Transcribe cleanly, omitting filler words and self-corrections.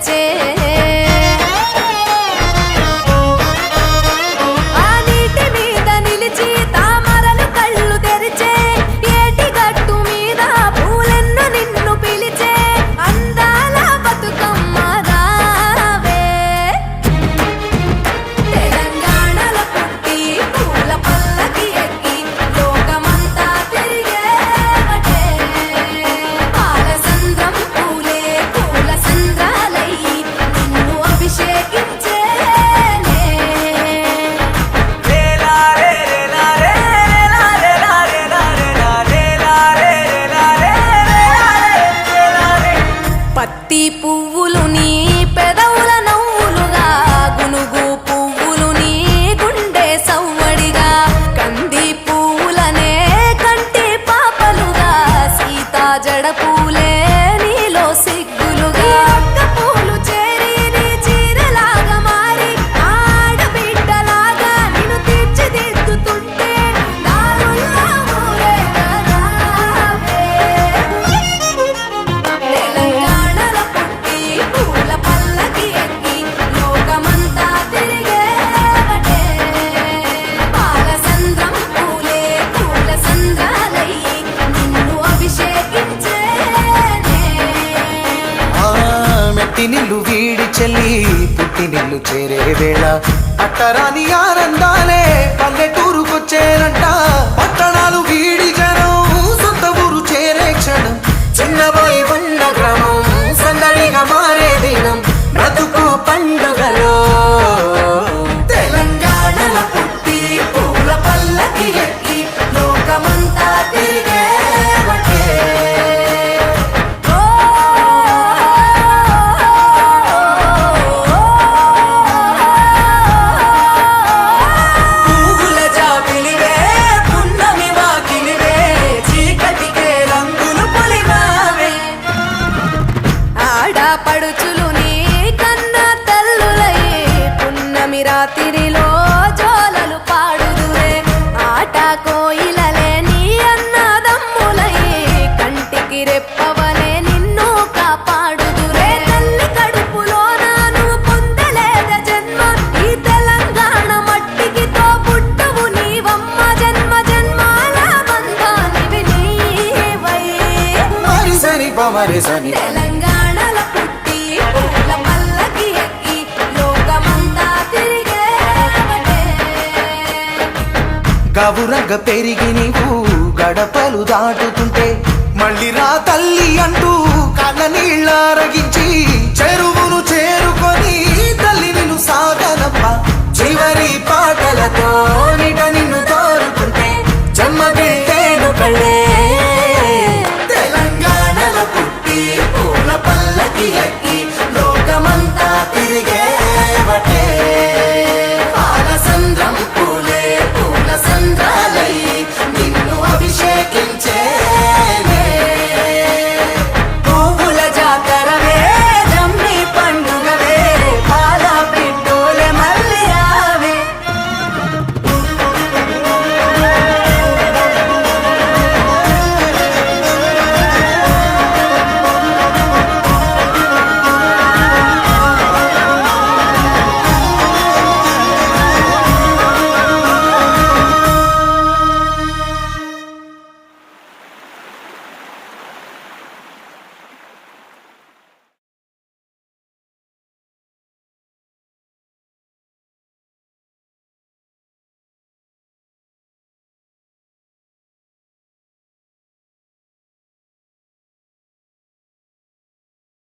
తెచ్చే పువ్వులు నీ పెదవుల నవ్వులుగా గునుగు పువ్వులు నీ గుండె సవ్వడిగా కంది పువ్వులనే కంటి పాపలుగా సీతా జడ పూలే నీలో సిగ్గులుగా ఒక్క పూలు చేరి నీ చీరలాగా మారి ఆడబిడ్డలాగా నిన్ను తీర్చిదిద్దుతుంటే దారుల్లో ఊరేగావే నిల్లు వీడి చెల్లి పుట్టినిల్లు చేరే వేళ అట్టరాని ఆనందాలే పల్లెటూరుకొచ్చేనంట పట్టణాలు వీడి జనం సొంత ఊరు చేరే క్షణం చిన్నబోయి బండ గ్రామం సందడిగా మారే దినం బ్రతుకు పండుగలో తెలంగాణల పుట్టి పూల పల్లకి ఎక్కి లోకమంతా తిరిగేవటే పడుచులు నీ కన్న తల్లులయ్యే పున్నమి రాత్రిలో జోలలు పాడుదురే ఆట కోయిలలే నీ అన్నదమ్ములయ్యే కంటికి రెప్పవలే నిన్ను కాపాడుదురే తల్లి కడుపులో నువ్వు పొందలేద జన్మ ఈ తెలంగాణ మట్టికి తో పుట్టవు నీవమ్మ జన్మ జన్మాల బంధానివి నీవై మరిసని పమరిసని తెలంగాణల పుట్టి పూల పల్లకి ఎక్కి లోకమంతా తిరిగేవటే గవురగ పెరిగి నీవు గడపలు దాటుతుంటే మళ్ళీ రా తల్లి అంటూ కళ్ళ నీళ్ళ రగించి చెరు